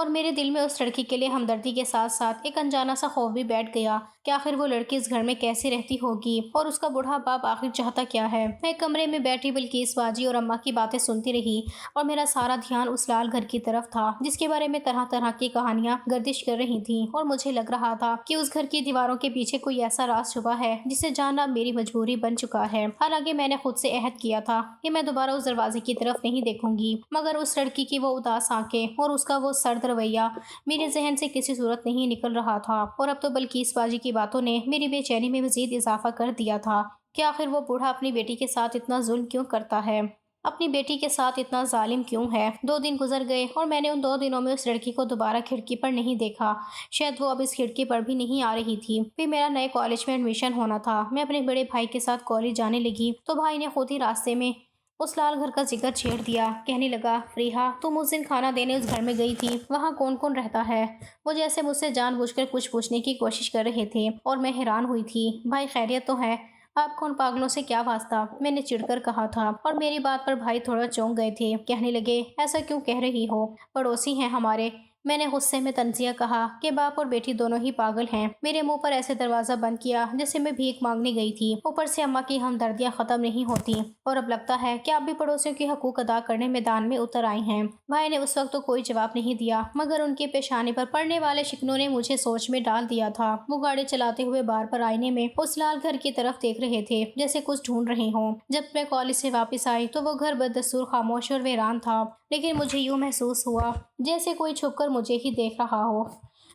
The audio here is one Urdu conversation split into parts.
اور میرے دل میں اس لڑکی کے لیے ہمدردی کے ساتھ ساتھ ایک انجانا سا خوف بھی بیٹھ گیا کہ آخر وہ لڑکی اس گھر میں کیسی رہتی ہوگی اور اس کا بوڑھا باپ آخر چاہتا کیا ہے۔ میں کمرے میں بیٹھی بلکیس باجی اور اماں کی باتیں سنتی رہی اور میرا سارا دھیان اس لال گھر کی طرف تھا جس کے بارے میں طرح طرح کی کہانیاں گردش کر رہی تھیں، اور مجھے لگ رہا تھا کہ اس گھر کی دیواروں کے پیچھے کوئی ایسا راز چھپا ہے جسے جاننا میری مجبوری بن چکا ہے۔ حالانکہ میں نے خود سے عہد کیا تھا کہ میں دوبارہ اس دروازے کی طرف نہیں دیکھوں گی، مگر اس لڑکی کی وہ اداس آنکھیں اور اس کا وہ سرد رویہ میرے ذہن سے کسی صورت نہیں نکل رہا تھا، اور اب تو بلکیس باجی کی باتوں نے میری بے چینی میں مزید اضافہ کر دیا تھا کہ آخر وہ بوڑھا اپنی بیٹی کے ساتھ اتنا ظلم کیوں کرتا ہے، اپنی بیٹی کے ساتھ اتنا ظالم کیوں ہے۔ 2 دن گزر گئے اور میں نے ان 2 دنوں میں اس لڑکی کو دوبارہ کھڑکی پر نہیں دیکھا۔ شاید وہ اب اس کھڑکی پر بھی نہیں آ رہی تھی۔ پھر میرا نئے کالج میں ایڈمیشن ہونا تھا۔ میں اپنے بڑے بھائی کے ساتھ کالج جانے لگی تو بھائی نے خود ہی راستے میں اس لال گھر کا ذکر چھیڑ دیا۔ کہنے لگا، فریحہ تم اس دن کھانا دینے اس گھر میں گئی تھی، وہاں کون کون رہتا ہے؟ وہ جیسے مجھ سے جان بوجھ کر کچھ پوچھنے کی کوشش کر رہے تھے اور میں حیران ہوئی تھی۔ بھائی خیریت تو ہے؟ آپ کو ان پاگلوں سے کیا واسطہ؟ میں نے چڑھ کر کہا تھا، اور میری بات پر بھائی تھوڑا چونک گئے تھے۔ کہنے لگے، ایسا کیوں کہہ رہی ہو؟ پڑوسی ہیں ہمارے۔ میں نے غصے میں طنزیہ کہا کہ باپ اور بیٹی دونوں ہی پاگل ہیں۔ میرے منہ پر ایسے دروازہ بند کیا جیسے میں بھیک مانگنے گئی تھی۔ اوپر سے اماں کی ہمدردیاں ختم نہیں ہوتی، اور اب لگتا ہے کہ آپ بھی پڑوسیوں کے حقوق ادا کرنے میدان میں اتر آئی ہیں۔ بھائی نے اس وقت تو کوئی جواب نہیں دیا، مگر ان کے پیشانے پر پڑنے والے شکنوں نے مجھے سوچ میں ڈال دیا تھا۔ وہ گاڑی چلاتے ہوئے بار پر آئینے میں اس لال گھر کی طرف دیکھ رہے تھے جیسے کچھ ڈھونڈ رہے ہوں۔ جب میں کالج سے واپس آئی تو وہ گھر بدستور خاموش اور ویران تھا، لیکن مجھے یوں محسوس ہوا جیسے کوئی چھپ کر مجھے ہی دیکھ رہا ہو۔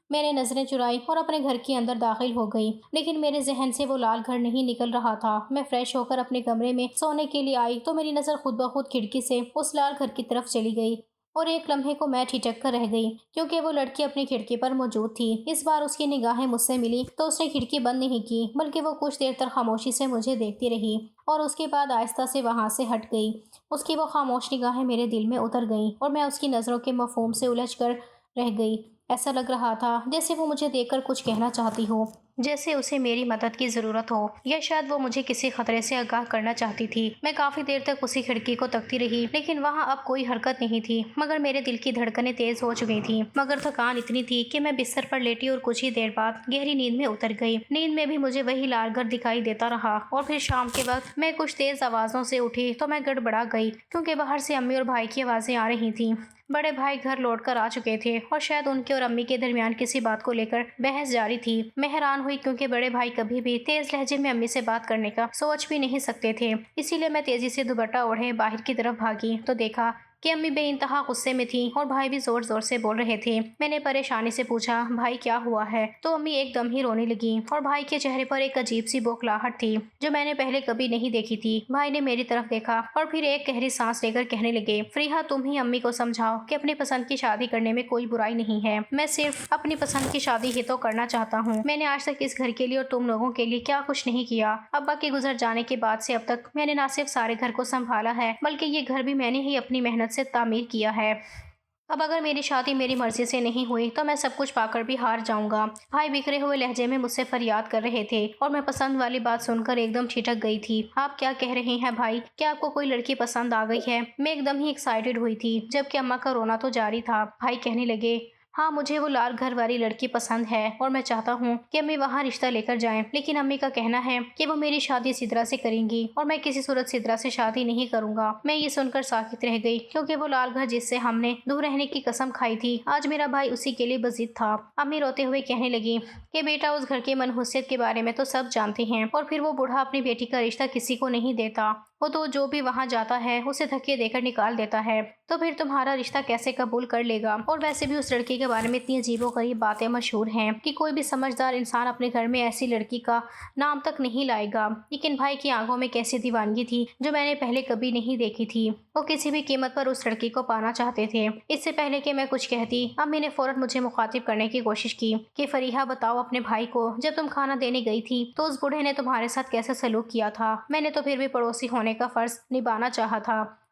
میں نے نظریں چرائی اور اپنے گھر کے اندر داخل ہو گئی، لیکن میرے ذہن سے وہ لال گھر نہیں نکل رہا تھا۔ میں فریش ہو کر اپنے کمرے میں سونے کے لیے آئی تو میری نظر خود بخود کھڑکی سے اس لال گھر کی طرف چلی گئی، اور ایک لمحے کو میں ٹھٹک کر رہ گئی کیونکہ وہ لڑکی اپنی کھڑکی پر موجود تھی۔ اس بار اس کی نگاہیں مجھ سے ملی تو اس نے کھڑکی بند نہیں کی، بلکہ وہ کچھ دیر تک خاموشی سے مجھے دیکھتی رہی اور اس کے بعد آہستہ سے وہاں سے ہٹ گئی۔ اس کی وہ خاموش نگاہیں میرے دل میں اتر گئیں اور میں اس کی نظروں کے مفہوم سے الجھ کر رہ گئی۔ ایسا لگ رہا تھا جیسے وہ مجھے دیکھ کر کچھ کہنا چاہتی ہو، جیسے اسے میری مدد کی ضرورت ہو، یا شاید وہ مجھے کسی خطرے سے آگاہ کرنا چاہتی تھی۔ میں کافی دیر تک اسی کھڑکی کو تکتی رہی، لیکن وہاں اب کوئی حرکت نہیں تھی، مگر میرے دل کی دھڑکنیں تیز ہو چکی تھیں، مگر تھکان اتنی تھی کہ میں بستر پر لیٹی اور کچھ ہی دیر بعد گہری نیند میں اتر گئی۔ نیند میں بھی مجھے وہی لال گھر دکھائی دیتا رہا، اور پھر شام کے وقت میں کچھ تیز آوازوں سے اٹھی تو میں گڑبڑا گئی کیونکہ باہر سے امی اور بھائی کی آوازیں آ رہی تھیں۔ بڑے بھائی گھر لوٹ کر آ چکے تھے اور شاید ان کے اور امی کے درمیان کسی بات کو لے کر بحث جاری تھی۔ میں حیران ہوئی کیونکہ بڑے بھائی کبھی بھی تیز لہجے میں امی سے بات کرنے کا سوچ بھی نہیں سکتے تھے، اسی لیے میں تیزی سے دوپٹہ اوڑھے باہر کی طرف بھاگی تو دیکھا کہ امی بے انتہا غصے میں تھیں اور بھائی بھی زور زور سے بول رہے تھے۔ میں نے پریشانی سے پوچھا، بھائی کیا ہوا ہے؟ تو امی ایک دم ہی رونے لگی اور بھائی کے چہرے پر ایک عجیب سی بوکھلاہٹ تھی جو میں نے پہلے کبھی نہیں دیکھی تھی۔ بھائی نے میری طرف دیکھا اور پھر ایک گہری سانس لے کر کہنے لگے، فریحہ تم ہی امی کو سمجھاؤ کہ اپنی پسند کی شادی کرنے میں کوئی برائی نہیں ہے، میں صرف اپنی پسند کی شادی ہی تو کرنا چاہتا ہوں۔ میں نے آج تک اس گھر کے لیے اور تم لوگوں کے لیے کیا کچھ نہیں کیا۔ ابا کے گزر جانے کے بعد سے اب تک میں نے نہ صرف سارے گھر کو سنبھالا ہے بلکہ یہ گھر بھی میں نے ہی اپنی محنت سے تعمیر کیا ہے۔ اب اگر میری شادی میری مرضی سے نہیں ہوئی تو میں سب کچھ پا کر بھی ہار جاؤں گا۔ بھائی بکھرے ہوئے لہجے میں مجھ سے فریاد کر رہے تھے اور میں پسند والی بات سن کر ایک دم ٹھٹک گئی تھی۔ آپ کیا کہہ رہے ہیں بھائی؟ کیا آپ کو کوئی لڑکی پسند آ گئی ہے؟ میں ایک دم ہی ایکسائٹڈ ہوئی تھی جبکہ اماں کا رونا تو جاری تھا۔ بھائی کہنے لگے، ہاں مجھے وہ لال گھر والی لڑکی پسند ہے اور میں چاہتا ہوں کہ امی وہاں رشتہ لے کر جائیں، لیکن امی کا کہنا ہے کہ وہ میری شادی سدرا سے کریں گی اور میں کسی صورت سدرا سے شادی نہیں کروں گا۔ میں یہ سن کر ساکت رہ گئی کیونکہ وہ لال گھر جس سے ہم نے دور رہنے کی قسم کھائی تھی آج میرا بھائی اسی کے لیے بضد تھا۔ امی روتے ہوئے کہنے لگی کہ بیٹا اس گھر کے منحوسیت کے بارے میں تو سب جانتے ہیں، اور پھر وہ بوڑھا اپنی بیٹی کا رشتہ کسی کو نہیں دیتا، وہ تو جو بھی وہاں جاتا ہے اسے دھکے دے کر نکال دیتا ہے، تو پھر تمہارا رشتہ کیسے قبول کر لے گا؟ اور ویسے بھی اس لڑکی کے بارے میں اتنی عجیب و غریب باتیں مشہور ہیں کہ کوئی بھی سمجھدار انسان اپنے گھر میں ایسی لڑکی کا نام تک نہیں لائے گا۔ لیکن بھائی کی آنکھوں میں کیسی دیوانگی تھی جو میں نے پہلے کبھی نہیں دیکھی تھی۔ وہ کسی بھی قیمت پر اس لڑکی کو پانا چاہتے تھے۔ اس سے پہلے کہ میں کچھ کہتی امی نے فوراً مجھے مخاطب کرنے کی کوشش کی کہ فریحہ بتاؤ اپنے بھائی کو، جب تم کھانا دینے گئی تھی تو اس بوڑھے نے تمہارے ساتھ کیسا سلوک کیا تھا؟ میں نے تو پھر بھی پڑوسی ہونے کا فرض نبھانا چاہا تھا،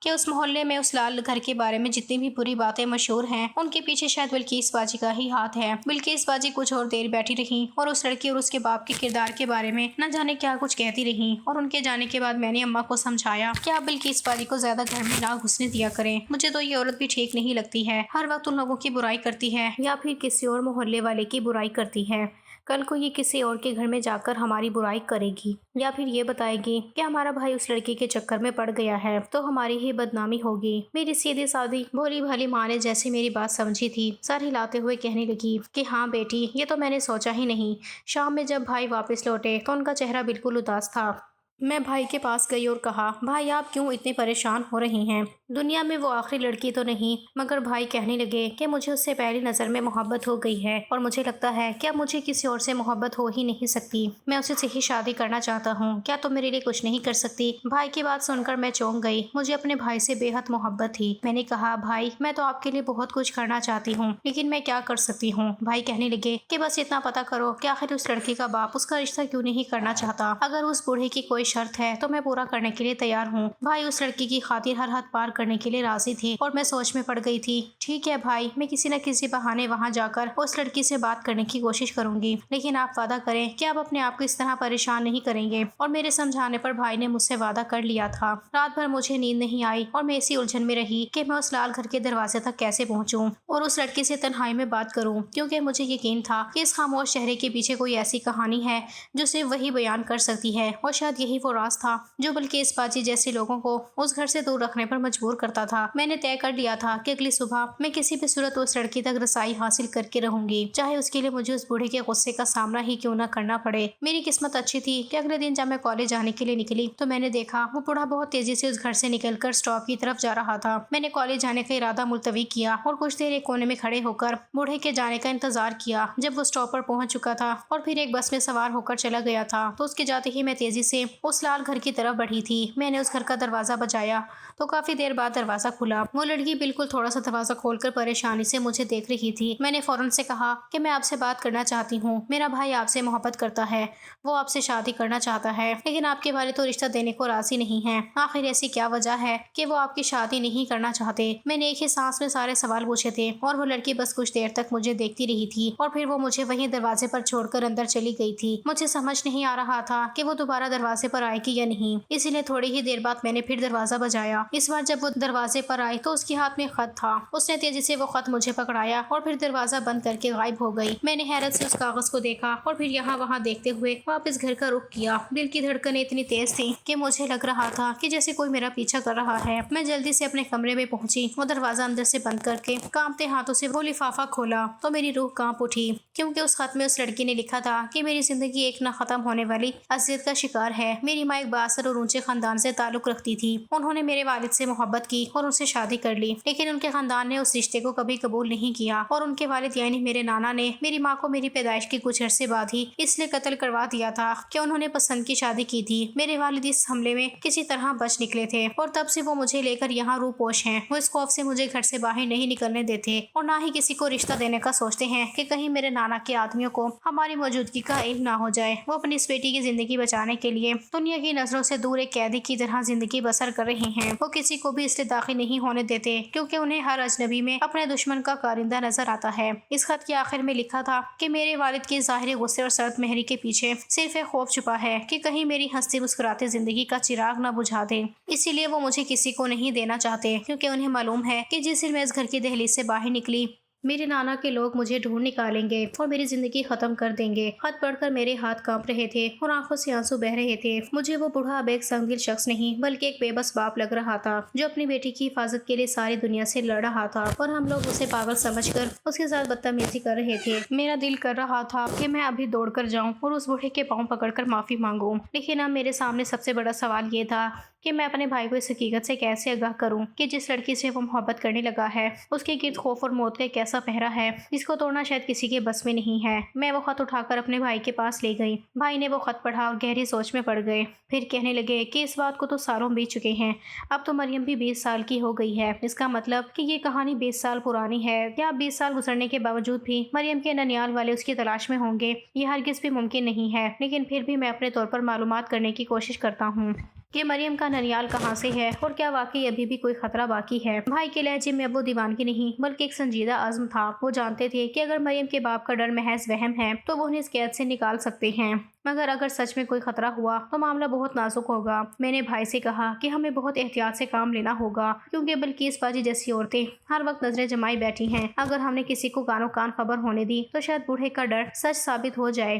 کہ اس محلے میں اس لال گھر کے بارے میں جتنی بھی بری باتیں مشہور ہیں ان کے پیچھے شاید بلقیس باجی کا ہی ہاتھ ہے۔ بلقیس باجی کچھ اور دیر بیٹھی رہی اور اس لڑکی اور اس کے باپ کے کردار کے بارے میں نہ جانے کیا کچھ کہتی رہی، اور ان کے جانے کے بعد میں نے اماں کو سمجھایا کہ آپ بلقیس باجی کو زیادہ گھر میں نہ گھسنے دیا کریں، مجھے تو یہ عورت بھی ٹھیک نہیں لگتی ہے، ہر وقت ان لوگوں کی برائی کرتی ہے یا پھر کسی اور محلے والے کی برائی کرتی ہے، کل کو یہ کسی اور کے گھر میں جا کر ہماری برائی کرے گی یا پھر یہ بتائے گی کہ ہمارا بھائی اس لڑکی کے چکر میں پڑ گیا ہے تو ہماری ہی بدنامی ہوگی۔ میری سیدھی سادی بھولی بھالی ماں نے جیسے میری بات سمجھی تھی سر ہلاتے ہوئے کہنے لگی کہ ہاں بیٹی، یہ تو میں نے سوچا ہی نہیں۔ شام میں جب بھائی واپس لوٹے تو ان کا چہرہ بالکل اداس تھا۔ میں بھائی کے پاس گئی اور کہا، بھائی آپ کیوں اتنے پریشان ہو رہی ہیں؟ دنیا میں وہ آخری لڑکی تو نہیں؟ مگر بھائی کہنے لگے کہ مجھے اس سے پہلی نظر میں محبت ہو گئی ہے اور مجھے لگتا ہے کہ اب مجھے کسی اور سے محبت ہو ہی نہیں سکتی، میں اسے سے ہی شادی کرنا چاہتا ہوں، کیا تم میرے لیے کچھ نہیں کر سکتی؟ بھائی کی بات سن کر میں چونک گئی، مجھے اپنے بھائی سے بے حد محبت تھی۔ میں نے کہا، بھائی میں تو آپ کے لیے بہت کچھ کرنا چاہتی ہوں لیکن میں کیا کر سکتی ہوں؟ بھائی کہنے لگے کہ بس اتنا پتہ کرو کہ آخر اس لڑکی کا باپ اس کا رشتہ کیوں نہیں کرنا چاہتا، اگر اس بوڑھے کی کوئی شرط ہے تو میں پورا کرنے کے لیے تیار ہوں۔ بھائی اس لڑکی کی خاطر ہر حد پار کرنے کے لیے راضی تھے اور میں سوچ میں پڑ گئی تھی، ٹھیک ہے بھائی، میں کسی نہ کسی بہانے وہاں جا کر اس لڑکی سے بات کرنے کی کوشش کروں گی، لیکن آپ وعدہ کریں کہ آپ اپنے آپ کو اس طرح پریشان نہیں کریں گے۔ اور میرے سمجھانے پر بھائی نے مجھ سے وعدہ کر لیا تھا۔ رات بھر مجھے نیند نہیں آئی اور میں اسی الجھن میں رہی کہ میں اس لال گھر کے دروازے تک کیسے پہنچوں اور اس لڑکی سے تنہائی میں بات کروں، کیونکہ مجھے یقین تھا کہ اس خاموش چہرے کے پیچھے کوئی ایسی کہانی ہے جو صرف وہی بیان کر سکتی ہے، اور شاید یہی وہ راز تھا جو بلقیس باجی جیسے لوگوں کو اس گھر سے دور رکھنے پر مجبور کرتا تھا۔ میں نے طے کر لیا تھا کہ اگلی صبح میں کسی بھی صورت اس لڑکی تک رسائی حاصل کر کے رہوں گی، چاہے اس کے لیے مجھے اس بوڑھے کے غصے کا سامنا ہی کیوں نہ کرنا پڑے۔ میری قسمت اچھی تھی کہ اگلے دن جب میں کالج جانے کے لیے نکلی تو میں نے دیکھا وہ بوڑھا بہت تیزی سے اس گھر سے نکل کر اسٹاپ کی طرف جا رہا تھا۔ میں نے کالج جانے کا ارادہ ملتوی کیا اور کچھ دیر ایک کونے میں کھڑے ہو کر بوڑھے کے جانے کا انتظار کیا۔ جب وہ اسٹاپ پر پہنچ چکا تھا اور پھر ایک بس میں سوار ہو کر چلا گیا تھا تو اس کے جاتے ہی میں تیزی سے اس لال گھر کی طرف بڑھی تھی۔ میں نے اس گھر کا دروازہ بجایا تو کافی دیر بعد دروازہ کھلا۔ وہ لڑکی بالکل تھوڑا سا دروازہ کھول کر پریشانی سے مجھے دیکھ رہی تھی۔ میں نے فوراً سے کہا کہ میں آپ سے بات کرنا چاہتی ہوں، میرا بھائی آپ سے محبت کرتا ہے، وہ آپ سے شادی کرنا چاہتا ہے، لیکن آپ کے والد تو رشتہ دینے کو راضی نہیں ہیں، آخر ایسی کیا وجہ ہے کہ وہ آپ کی شادی نہیں کرنا چاہتے؟ میں نے ایک ہی سانس میں سارے سوال پوچھے تھے اور وہ لڑکی بس کچھ دیر تک مجھے دیکھتی رہی تھی اور پھر وہ مجھے وہیں دروازے پر چھوڑ کر اندر چلی گئی تھی۔ مجھے سمجھ نہیں آ رہا تھا کہ وہ دوبارہ دروازے پر آئے گی یا نہیں، اسی لیے تھوڑی ہی دیر بعد میں نے پھر دروازہ بجایا۔ اس بار جب وہ دروازے پر آئی تو اس کے ہاتھ میں خط تھا، اس نے تیزی سے وہ خط مجھے پکڑایا اور پھر دروازہ بند کر کے غائب ہو گئی۔ میں نے حیرت سے اس کاغذ کو دیکھا اور پھر یہاں وہاں دیکھتے ہوئے واپس گھر کا رخ کیا۔ دل کی دھڑکنیں اتنی تیز تھی کہ مجھے لگ رہا تھا کہ جیسے کوئی میرا پیچھا کر رہا ہے۔ میں جلدی سے اپنے کمرے میں پہنچی، وہ دروازہ اندر سے بند کر کے کانپتے ہاتھوں سے وہ لفافہ کھولا تو میری روح کانپ اٹھی، کیونکہ اس خط میں اس لڑکی نے لکھا تھا کہ میری زندگی ایک نہ ختم ہونے والی اذیت کا شکار ہے۔ میری ماں ایک بااثر اور اونچے خاندان سے تعلق رکھتی تھی، انہوں نے میرے والد سے محبت کی اور ان سے شادی کر لی، لیکن ان کے خاندان نے اس رشتے کو کبھی قبول نہیں کیا اور ان کے والد یعنی میرے نانا نے میری ماں کو میری پیدائش کے کچھ عرصے بعد ہی اس لیے قتل کروا دیا تھا کہ انہوں نے پسند کی شادی کی تھی۔ میرے والد اس حملے میں کسی طرح بچ نکلے تھے اور تب سے وہ مجھے لے کر یہاں رو پوش ہیں۔ وہ اس خوف سے مجھے گھر سے باہر نہیں نکلنے دیتے اور نہ ہی کسی کو رشتہ دینے کا سوچتے ہیں کہ کہیں میرے نانا کے آدمیوں کو ہماری موجودگی کا علم نہ ہو جائے۔ وہ اپنی اس بیٹی کی زندگی بچانے کے لیے دنیا کی نظروں سے دور ایک قیدی کی طرح زندگی بسر کر رہے ہیں۔ وہ کسی کو بھی اس لیے داخل نہیں ہونے دیتے کیونکہ انہیں ہر اجنبی میں اپنے دشمن کا کارندہ نظر آتا ہے۔ اس خط کے آخر میں لکھا تھا کہ میرے والد کے ظاہری غصے اور سرد مہری کے پیچھے صرف ایک خوف چھپا ہے کہ کہیں میری ہنستی مسکراتی زندگی کا چراغ نہ بجھا دیں، اسی لیے وہ مجھے کسی کو نہیں دینا چاہتے، کیونکہ انہیں معلوم ہے کہ جس دن میں اس گھر کی دہلیز سے باہر نکلی میرے نانا کے لوگ مجھے ڈھونڈ نکالیں گے اور میری زندگی ختم کر دیں گے۔ خط پڑھ کر میرے ہاتھ کانپ رہے تھے اور آنکھوں سے آنسو بہ رہے تھے۔ مجھے وہ بوڑھا اب ایک سنگ دل شخص نہیں بلکہ ایک بے بس باپ لگ رہا تھا جو اپنی بیٹی کی حفاظت کے لیے ساری دنیا سے لڑ رہا تھا اور ہم لوگ اسے پاگل سمجھ کر اس کے ساتھ بدتمیزی کر رہے تھے۔ میرا دل کر رہا تھا کہ میں ابھی دوڑ کر جاؤں اور اس بوڑھے کے پاؤں پکڑ کر معافی مانگوں، لیکن اب میرے سامنے سب سے بڑا سوال یہ تھا کہ میں اپنے بھائی کو اس حقیقت سے کیسے آگاہ کروں کہ جس لڑکی سے وہ محبت کرنے لگا ہے اس کے گرد خوف اور موت کا ایک ایسا پہرا ہے جس کو توڑنا شاید کسی کے بس میں نہیں ہے۔ میں وہ خط اٹھا کر اپنے بھائی کے پاس لے گئی۔ بھائی نے وہ خط پڑھا اور گہری سوچ میں پڑ گئے، پھر کہنے لگے کہ اس بات کو تو سالوں بیت چکے ہیں، اب تو مریم بھی 20 سال کی ہو گئی ہے، اس کا مطلب کہ یہ کہانی 20 سال پرانی ہے، یا 20 سال گزرنے کے باوجود بھی مریم کے ننیال والے اس کی تلاش میں ہوں گے، یہ ہرگز بھی ممکن نہیں ہے، لیکن پھر بھی میں اپنے طور پر معلومات کرنے کی کوشش کرتا ہوں۔ کہ مریم کا ننیال کہاں سے ہے اور کیا واقعی ابھی بھی کوئی خطرہ باقی ہے۔ بھائی کے لہجے میں اب وہ دیوانگی نہیں بلکہ ایک سنجیدہ عزم تھا۔ وہ جانتے تھے کہ اگر مریم کے باپ کا ڈر محض وہم ہے تو وہ انہیں اس قید سے نکال سکتے ہیں، مگر اگر سچ میں کوئی خطرہ ہوا تو معاملہ بہت نازک ہوگا۔ میں نے بھائی سے کہا کہ ہمیں بہت احتیاط سے کام لینا ہوگا، کیونکہ بلقیس باجی جیسی عورتیں ہر وقت نظریں جمائی بیٹھی ہیں۔ اگر ہم نے کسی کو کانوں کان خبر ہونے دی تو شاید بوڑھے کا ڈر سچ ثابت ہو جائے۔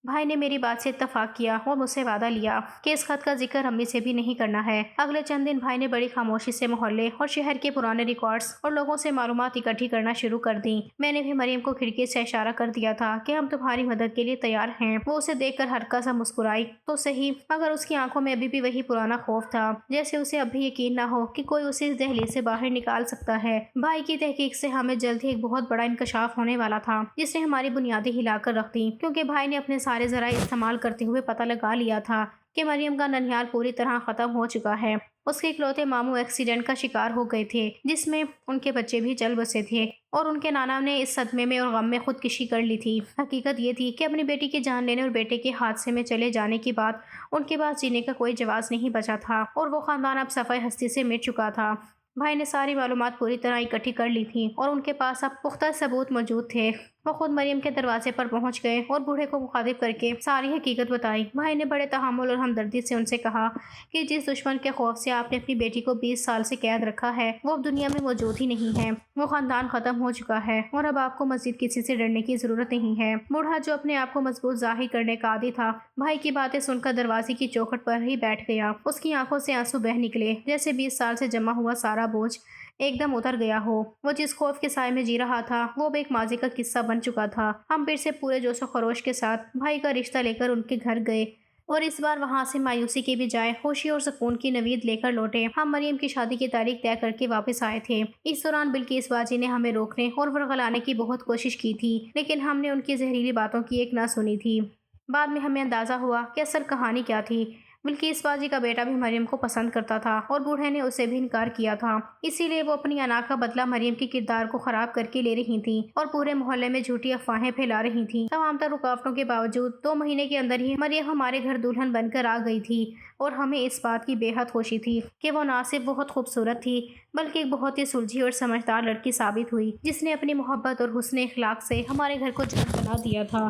بھائی نے میری بات سے اتفاق کیا اور مجھ سے وعدہ لیا کہ اس خط کا ذکر امی سے بھی نہیں کرنا ہے۔ اگلے چند دن بھائی نے بڑی خاموشی سے محلے اور شہر کے پرانے ریکارڈز اور لوگوں سے معلومات اکٹھی کرنا شروع کر دیں۔ میں نے بھی مریم کو کھڑکی سے اشارہ کر دیا تھا کہ ہم تمہاری مدد کے لیے تیار ہیں۔ وہ اسے دیکھ کر ہلکا سا مسکرائی تو صحیح، مگر اس کی آنکھوں میں ابھی بھی وہی پرانا خوف تھا، جیسے اسے اب بھی یقین نہ ہو کہ کوئی اسے اس دہلیز سے باہر نکال سکتا ہے۔ بھائی کی تحقیق سے ہمیں جلد ہی ایک بہت بڑا انکشاف ہونے والا تھا جس نے ہماری بنیادیں ہلا کر رکھ دیں، کیونکہ بھائی نے اپنے سارے ذرائع استعمال کرتے ہوئے پتہ لگا لیا تھا کہ مریم کا ننیال پوری طرح ختم ہو چکا ہے۔ اس کے اکلوتے ماموں ایکسیڈنٹ کا شکار ہو گئے تھے جس میں ان کے بچے بھی چل بسے تھے، اور ان کے نانا نے اس صدمے میں اور غم میں خودکشی کر لی تھی۔ حقیقت یہ تھی کہ اپنی بیٹی کی جان لینے اور بیٹے کے حادثے میں چلے جانے کے بعد ان کے پاس جینے کا کوئی جواز نہیں بچا تھا، اور وہ خاندان اب صفحہ ہستی سے مٹ چکا تھا۔ بھائی نے ساری معلومات پوری طرح اکٹھی کر لی تھی اور ان کے پاس اب پختہ ثبوت موجود تھے۔ وہ خود مریم کے دروازے پر پہنچ گئے اور بوڑھے کو مخاطب کر کے ساری حقیقت بتائی۔ بھائی نے بڑے تحمل اور ہمدردی سے ان سے کہا کہ جس دشمن کے خوف سے آپ نے اپنی بیٹی کو 20 سال سے قید رکھا ہے وہ اب دنیا میں موجود ہی نہیں ہے۔ وہ خاندان ختم ہو چکا ہے اور اب آپ کو مزید کسی سے ڈرنے کی ضرورت نہیں ہے۔ بوڑھا جو اپنے آپ کو مضبوط ظاہر کرنے کا عادی تھا، بھائی کی باتیں سن کر دروازے کی چوکھٹ پر ہی بیٹھ گیا۔ اس کی آنکھوں سے آنسو بہہ نکلے، جیسے 20 سال سے جمع ہوا سارا بوجھ ایک دم اتر گیا ہو۔ وہ جس خوف کے سائے میں جی رہا تھا وہ اب ایک ماضی کا قصہ بن چکا تھا۔ ہم پھر سے پورے جوش و خروش کے ساتھ بھائی کا رشتہ لے کر ان کے گھر گئے، اور اس بار وہاں سے مایوسی کی بجائے خوشی اور سکون کی نوید لے کر لوٹے۔ ہم مریم کی شادی کی تاریخ طے کر کے واپس آئے تھے۔ اس دوران بلقیس باجی نے ہمیں روکنے اور ورغلانے کی بہت کوشش کی تھی، لیکن ہم نے ان کی زہریلی باتوں کی ایک نہ سنی تھی۔ بعد میں ہمیں اندازہ ہوا کہ اصل کہانی کیا تھی۔ بلقیس باجی کا بیٹا بھی مریم کو پسند کرتا تھا اور بوڑھے نے اسے بھی انکار کیا تھا، اسی لیے وہ اپنی انا کا بدلہ مریم کے کردار کو خراب کر کے لے رہی تھیں اور پورے محلے میں جھوٹی افواہیں پھیلا رہی تھیں۔ تمام تر رکاوٹوں کے باوجود 2 مہینے کے اندر ہی مریم ہمارے گھر دلہن بن کر آ گئی تھی، اور ہمیں اس بات کی بے حد خوشی تھی کہ وہ نہ صرف بہت خوبصورت تھی بلکہ ایک بہت ہی سلجھی اور سمجھدار لڑکی ثابت ہوئی، جس نے اپنی محبت اور حسن اخلاق سے ہمارے گھر کو جنت بنا دیا تھا۔